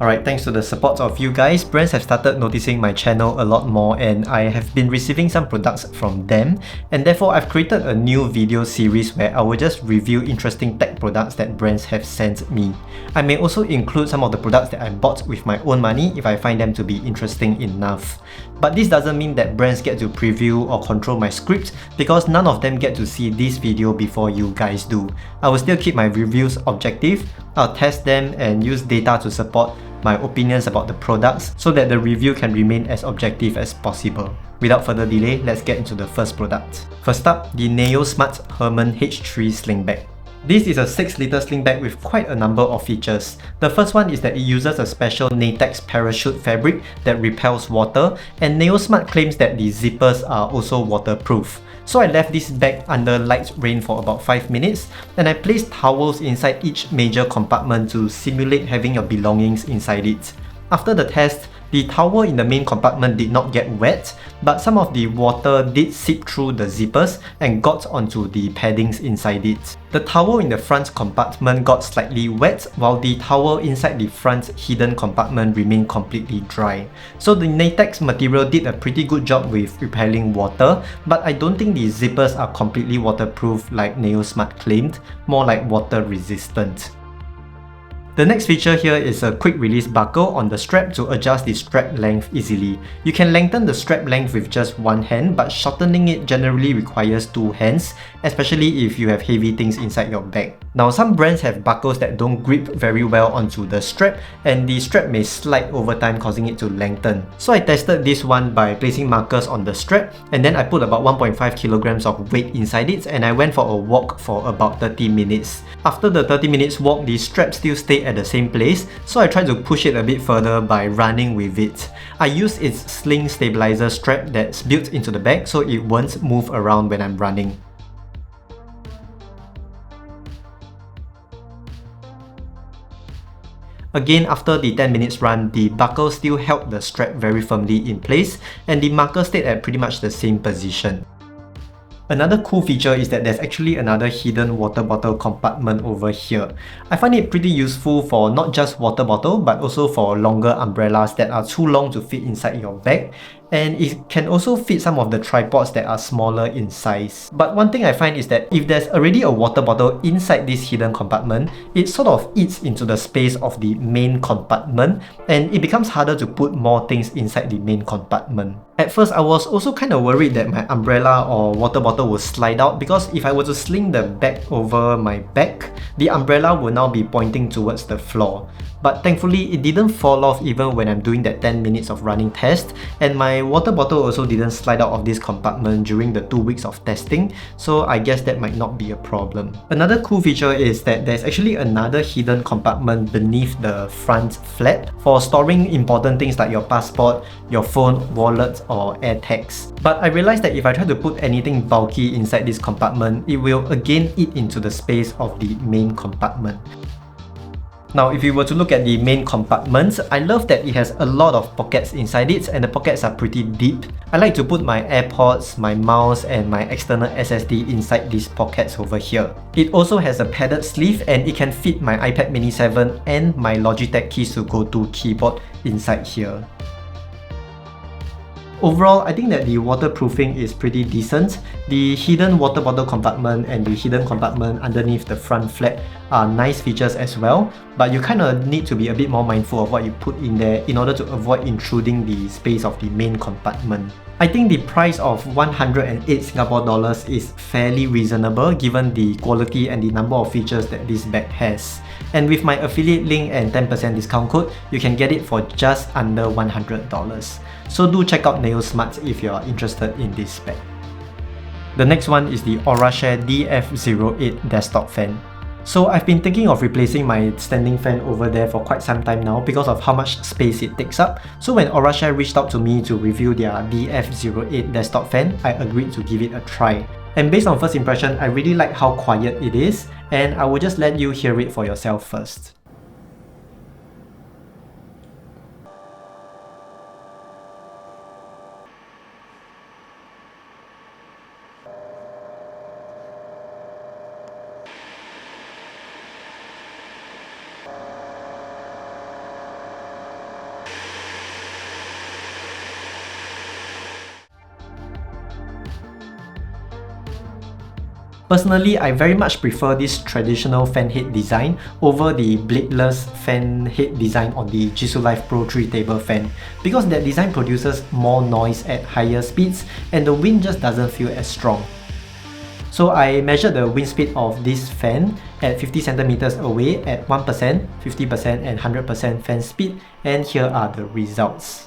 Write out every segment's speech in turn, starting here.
Alright, thanks to the support of you guys, brands have started noticing my channel a lot more and I have been receiving some products from them, and therefore I've created a new video series where I will just review interesting tech products that brands have sent me. I may also include some of the products that I bought with my own money if I find them to be interesting enough. But this doesn't mean that brands get to preview or control my script, because none of them get to see this video before you guys do. I will still keep my reviews objective, I'll test them and use data to support my opinions about the products so that the review can remain as objective as possible. Without further delay, let's get into the first product. First up, the Nayosmart Herman H3 sling bag. This is a 6-liter sling bag with quite a number of features. The first one is that it uses a special latex parachute fabric that repels water, and Nayosmart claims that the zippers are also waterproof. So I left this bag under light rain for about 5 minutes, and I placed towels inside each major compartment to simulate having your belongings inside it. After the test, the towel in the main compartment did not get wet, but some of the water did seep through the zippers and got onto the paddings inside it. The towel in the front compartment got slightly wet, while the towel inside the front hidden compartment remained completely dry. So the latex material did a pretty good job with repelling water, but I don't think the zippers are completely waterproof like Nayosmart claimed, more like water resistant. The next feature here is a quick release buckle on the strap to adjust the strap length easily. You can lengthen the strap length with just one hand, but shortening it generally requires two hands, especially if you have heavy things inside your bag. Now, some brands have buckles that don't grip very well onto the strap, and the strap may slide over time, causing it to lengthen. So I tested this one by placing markers on the strap, and then I put about 1.5 kilograms of weight inside it, and I went for a walk for about 30 minutes. After the 30 minutes walk, the strap still stayed at the same place, so I tried to push it a bit further by running with it. I used its Sling stabilizer strap that's built into the bag so it won't move around when I'm running. Again, after the 10 minutes run, the buckle still held the strap very firmly in place, and the marker stayed at pretty much the same position. Another cool feature is that there's actually another hidden water bottle compartment over here. I find it pretty useful for not just water bottle, but also for longer umbrellas that are too long to fit inside your bag. And it can also fit some of the tripods that are smaller in size. But one thing I find is that if there's already a water bottle inside this hidden compartment, it sort of eats into the space of the main compartment, and it becomes harder to put more things inside the main compartment. At first, I was also kind of worried that my umbrella or water bottle would slide out, because if I were to sling the bag over my back, the umbrella will now be pointing towards the floor. But thankfully, it didn't fall off even when I'm doing that 10 minutes of running test, and my water bottle also didn't slide out of this compartment during the 2 weeks of testing, so I guess that might not be a problem. Another cool feature is that there's actually another hidden compartment beneath the front flap for storing important things like your passport, your phone, wallet, or AirTags. But I realized that if I try to put anything bulky inside this compartment, it will again eat into the space of the main compartment. Now, if you were to look at the main compartment, I love that it has a lot of pockets inside it, and the pockets are pretty deep. I like to put my Airpods, my mouse, and my external SSD inside these pockets over here. It also has a padded sleeve, and it can fit my iPad mini 7 and my Logitech Qi2 keyboard inside here. Overall, I think that the waterproofing is pretty decent. The hidden water bottle compartment and the hidden compartment underneath the front flap are nice features as well, but you kind of need to be a bit more mindful of what you put in there in order to avoid intruding the space of the main compartment. I think the price of 108 Singapore dollars is fairly reasonable given the quality and the number of features that this bag has. And with my affiliate link and 10% discount code, you can get it for just under $100. So do check out Nayosmart if you are interested in this bag. The next one is the Orashare DF08 desktop fan. So I've been thinking of replacing my standing fan over there for quite some time now because of how much space it takes up. So when Orashare reached out to me to review their DF08 desktop fan, I agreed to give it a try. And based on first impression, I really like how quiet it is, and I will just let you hear it for yourself first. Personally, I very much prefer this traditional fan head design over the bladeless fan head design on the Qi2 Life Pro 3 table fan, because that design produces more noise at higher speeds and the wind just doesn't feel as strong. So I measured the wind speed of this fan at 50 centimeters away at 1%, 50% and 100% fan speed, and here are the results.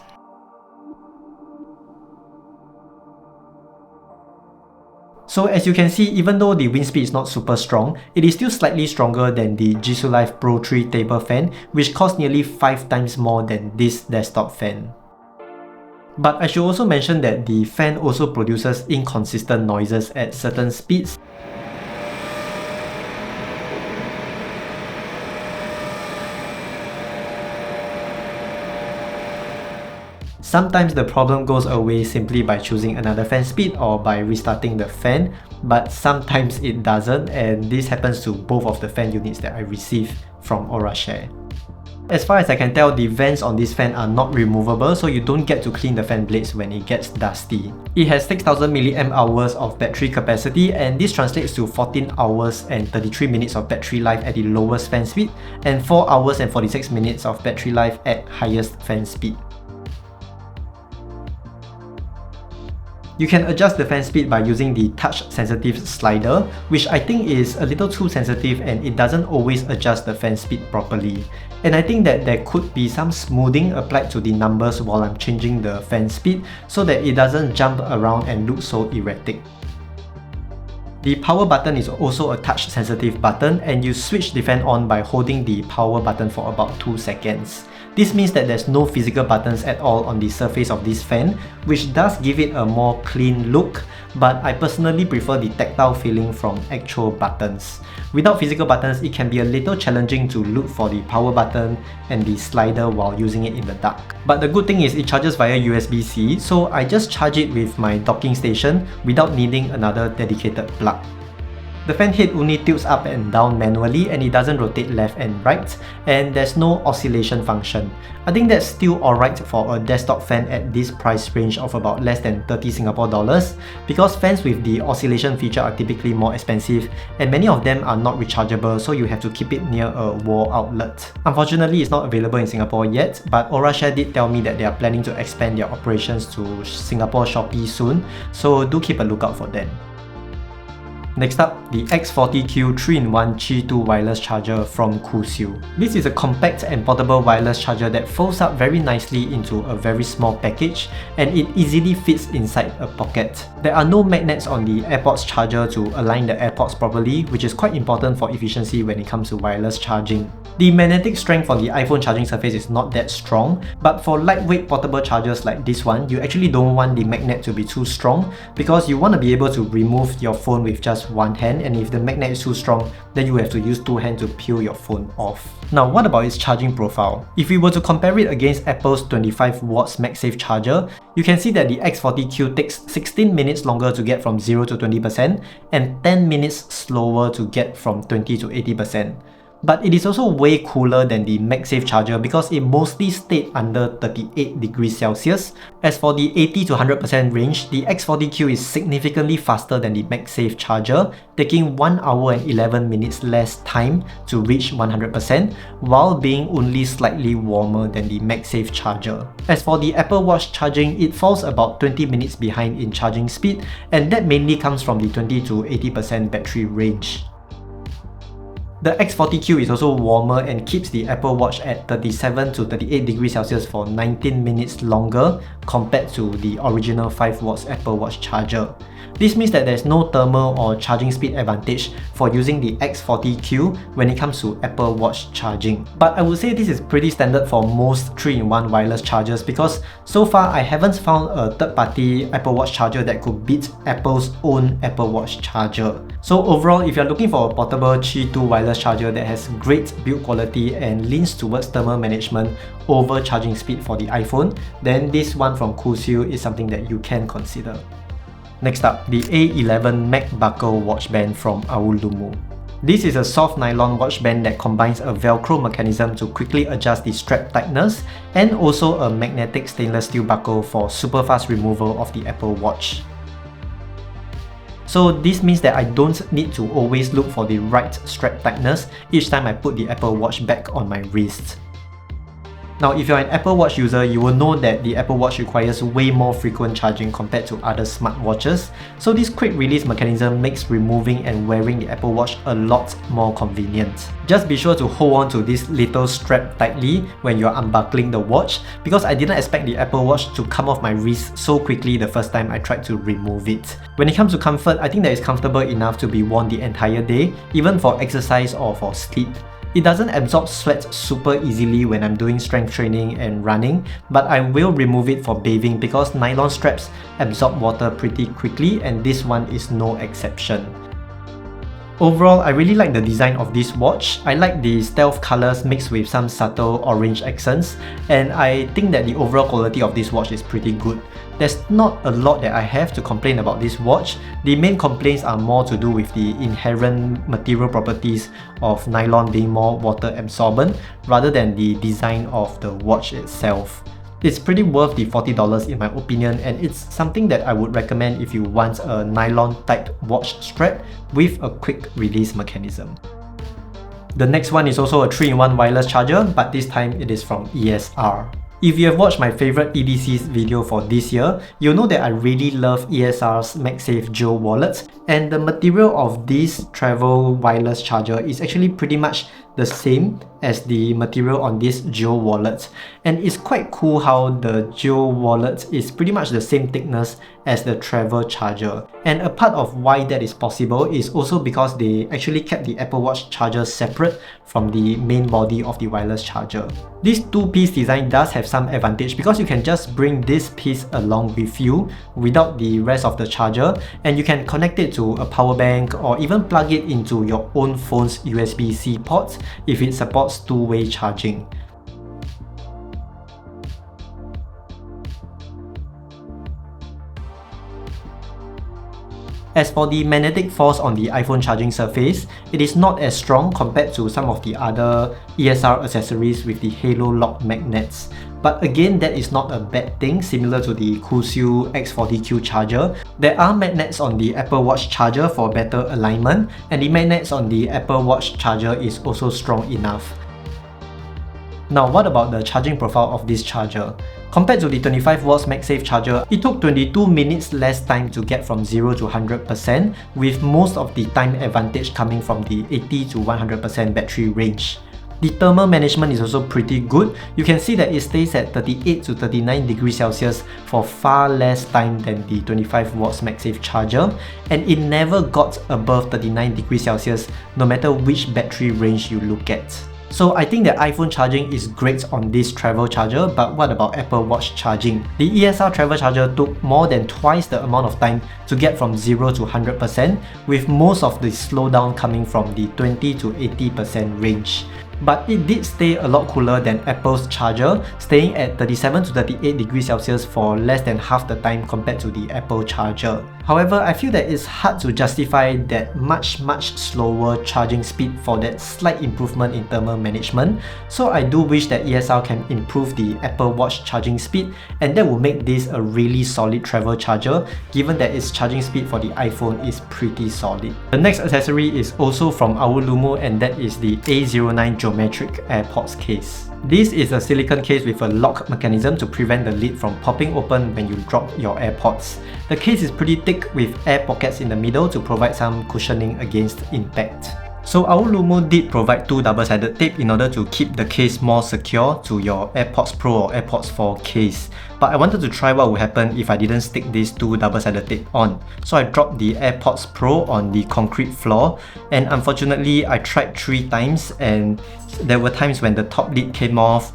So as you can see, even though the wind speed is not super strong, it is still slightly stronger than the Qi2 Life Pro 3 table fan, which costs nearly 5 times more than this desktop fan. But I should also mention that the fan also produces inconsistent noises at certain speeds. Sometimes the problem goes away simply by choosing another fan speed or by restarting the fan, but sometimes it doesn't, and this happens to both of the fan units that I received from Orashare. As far as I can tell, the vents on this fan are not removable, so you don't get to clean the fan blades when it gets dusty. It has 6000 mAh of battery capacity, and this translates to 14 hours and 33 minutes of battery life at the lowest fan speed, and 4 hours and 46 minutes of battery life at highest fan speed. You can adjust the fan speed by using the touch-sensitive slider, which I think is a little too sensitive and it doesn't always adjust the fan speed properly. And I think that there could be some smoothing applied to the numbers while I'm changing the fan speed so that it doesn't jump around and look so erratic. The power button is also a touch-sensitive button, and you switch the fan on by holding the power button for about 2 seconds. This means that there's no physical buttons at all on the surface of this fan, which does give it a more clean look, but I personally prefer the tactile feeling from actual buttons. Without physical buttons, it can be a little challenging to look for the power button and the slider while using it in the dark. But the good thing is it charges via USB-C, so I just charge it with my docking station without needing another dedicated plug. The fan head only tilts up and down manually, and it doesn't rotate left and right, and there's no oscillation function. I think that's still alright for a desktop fan at this price range of about less than 30 Singapore dollars, because fans with the oscillation feature are typically more expensive, and many of them are not rechargeable, so you have to keep it near a wall outlet. Unfortunately, it's not available in Singapore yet, but Orashare did tell me that they are planning to expand their operations to Singapore Shopee soon, so do keep a lookout for them. Next up, the X40Q 3-in-1 Qi2 wireless charger from KUXIU. This is a compact and portable wireless charger that folds up very nicely into a very small package, and it easily fits inside a pocket. There are no magnets on the Airpods charger to align the Airpods properly, which is quite important for efficiency when it comes to wireless charging. The magnetic strength on the iPhone charging surface is not that strong, but for lightweight portable chargers like this one, you actually don't want the magnet to be too strong, because you want to be able to remove your phone with just one hand, and if the magnet is too strong, then you have to use two hands to peel your phone off. Now, what about its charging profile? If we were to compare it against Apple's 25 watts MagSafe charger, you can see that the X40Q takes 16 minutes longer to get from 0 to 20% and 10 minutes slower to get from 20 to 80%. But it is also way cooler than the MagSafe charger because it mostly stayed under 38 degrees Celsius. As for the 80 to 100% range, the X40Q is significantly faster than the MagSafe charger, taking 1 hour and 11 minutes less time to reach 100%, while being only slightly warmer than the MagSafe charger. As for the Apple Watch charging, it falls about 20 minutes behind in charging speed, and that mainly comes from the 20 to 80% battery range. The X40Q is also warmer and keeps the Apple Watch at 37 to 38 degrees Celsius for 19 minutes longer compared to the original 5 watts Apple Watch charger. This means that there's no thermal or charging speed advantage for using the X40Q when it comes to Apple Watch charging. But I would say this is pretty standard for most 3-in-1 wireless chargers because so far I haven't found a third-party Apple Watch charger that could beat Apple's own Apple Watch charger. So overall, if you're looking for a portable Qi2 wireless charger that has great build quality and leans towards thermal management over charging speed for the iPhone, then this one from KUXIU is something that you can consider. Next up, the A11 MagBuckle watch band from Aulumu. This is a soft nylon watch band that combines a Velcro mechanism to quickly adjust the strap tightness and also a magnetic stainless steel buckle for super fast removal of the Apple Watch. So this means that I don't need to always look for the right strap tightness each time I put the Apple Watch back on my wrist. Now, if you're an Apple Watch user, you will know that the Apple Watch requires way more frequent charging compared to other smartwatches, so this quick release mechanism makes removing and wearing the Apple Watch a lot more convenient. Just be sure to hold on to this little strap tightly when you're unbuckling the watch, because I didn't expect the Apple Watch to come off my wrist so quickly the first time I tried to remove it. When it comes to comfort, I think that it's comfortable enough to be worn the entire day, even for exercise or for sleep. It doesn't absorb sweat super easily when I'm doing strength training and running, but I will remove it for bathing because nylon straps absorb water pretty quickly, and this one is no exception. Overall, I really like the design of this watch. I like the stealth colors mixed with some subtle orange accents, and I think that the overall quality of this watch is pretty good. There's not a lot that I have to complain about this watch. The main complaints are more to do with the inherent material properties of nylon being more water absorbent rather than the design of the watch itself. It's pretty worth the $40 in my opinion, and it's something that I would recommend if you want a nylon type watch strap with a quick release mechanism. The next one is also a 3-in-1 wireless charger, but this time it is from ESR. If you have watched my favorite EDCs video for this year, you'll know that I really love ESR's MagSafe Gel wallet, and the material of this travel wireless charger is actually pretty much the same as the material on this gel wallet, and it's quite cool how the gel wallet is pretty much the same thickness as the travel charger. And a part of why that is possible is also because they actually kept the Apple Watch charger separate from the main body of the wireless charger. This two-piece design does have some advantage because you can just bring this piece along with you without the rest of the charger, and you can connect it to a power bank or even plug it into your own phone's USB-C ports if it supports two-way charging. As for the magnetic force on the iPhone charging surface, it is not as strong compared to some of the other ESR accessories with the halo lock magnets. But again, that is not a bad thing, similar to the KUXIU X40Q charger. There are magnets on the Apple Watch charger for better alignment, and the magnets on the Apple Watch charger is also strong enough. Now, what about the charging profile of this charger? Compared to the 25 watts MagSafe charger, it took 22 minutes less time to get from 0 to 100%, with most of the time advantage coming from the 80 to 100% battery range. The thermal management is also pretty good. You can see that it stays at 38 to 39 degrees Celsius for far less time than the 25 watts MagSafe charger, and it never got above 39 degrees Celsius no matter which battery range you look at. So I think that iPhone charging is great on this travel charger, but what about Apple Watch charging? The ESR Travel Charger took more than twice the amount of time to get from 0 to 100%, with most of the slowdown coming from the 20 to 80% range. But it did stay a lot cooler than Apple's charger, staying at 37 to 38 degrees Celsius for less than half the time compared to the Apple charger. However, I feel that it's hard to justify that much slower charging speed for that slight improvement in thermal management, so I do wish that ESR can improve the Apple Watch charging speed, and that will make this a really solid travel charger, given that its charging speed for the iPhone is pretty solid. The next accessory is also from Aulumu, and that is the A09 Geometric Airpods case. This is a silicone case with a lock mechanism to prevent the lid from popping open when you drop your AirPods. The case is pretty thick with air pockets in the middle to provide some cushioning against impact. So Aulumu did provide two double-sided tape in order to keep the case more secure to your AirPods Pro or AirPods 4 case. But I wanted to try what would happen if I didn't stick these two double-sided tape on. So I dropped the AirPods Pro on the concrete floor, and unfortunately I tried 3 times, and there were times when the top lid came off.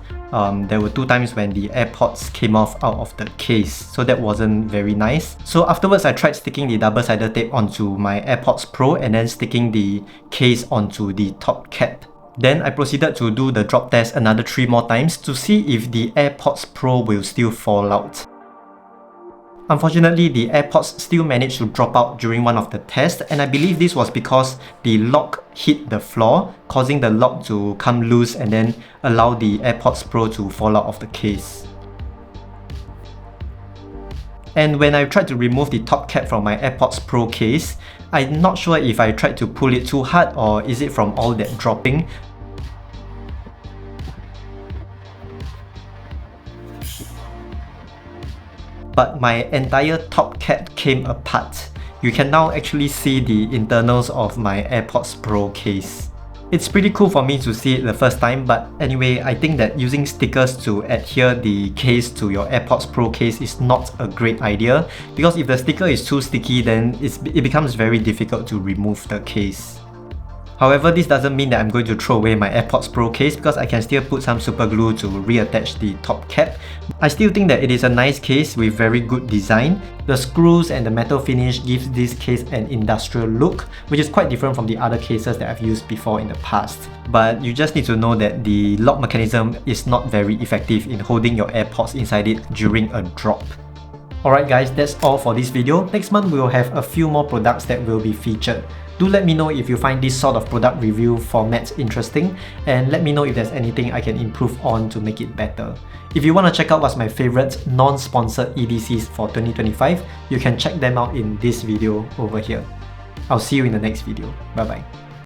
There were 2 times when the AirPods came off out of the case, so that wasn't very nice. So afterwards I tried sticking the double-sided tape onto my AirPods Pro and then sticking the case onto the top cap. Then I proceeded to do the drop test another 3 more times to see if the AirPods Pro will still fall out. Unfortunately, the AirPods still managed to drop out during one of the tests, and I believe this was because the lock hit the floor, causing the lock to come loose and then allow the AirPods Pro to fall out of the case. And when I tried to remove the top cap from my AirPods Pro case, I'm not sure if I tried to pull it too hard or is it from all that dropping. But my entire top cap came apart. You can now actually see the internals of my AirPods Pro case. It's pretty cool for me to see it the first time, but anyway, I think that using stickers to adhere the case to your AirPods Pro case is not a great idea, because if the sticker is too sticky, then it becomes very difficult to remove the case. However, this doesn't mean that I'm going to throw away my AirPods Pro case, because I can still put some super glue to reattach the top cap. I still think that it is a nice case with very good design. The screws and the metal finish gives this case an industrial look, which is quite different from the other cases that I've used before in the past. But you just need to know that the lock mechanism is not very effective in holding your AirPods inside it during a drop. Alright guys, that's all for this video. Next month we will have a few more products that will be featured. Do let me know if you find this sort of product review formats interesting, and let me know if there's anything I can improve on to make it better. If you want to check out what's my favorite non-sponsored EDCs for 2025, you can check them out in this video over here. I'll see you in the next video. Bye bye.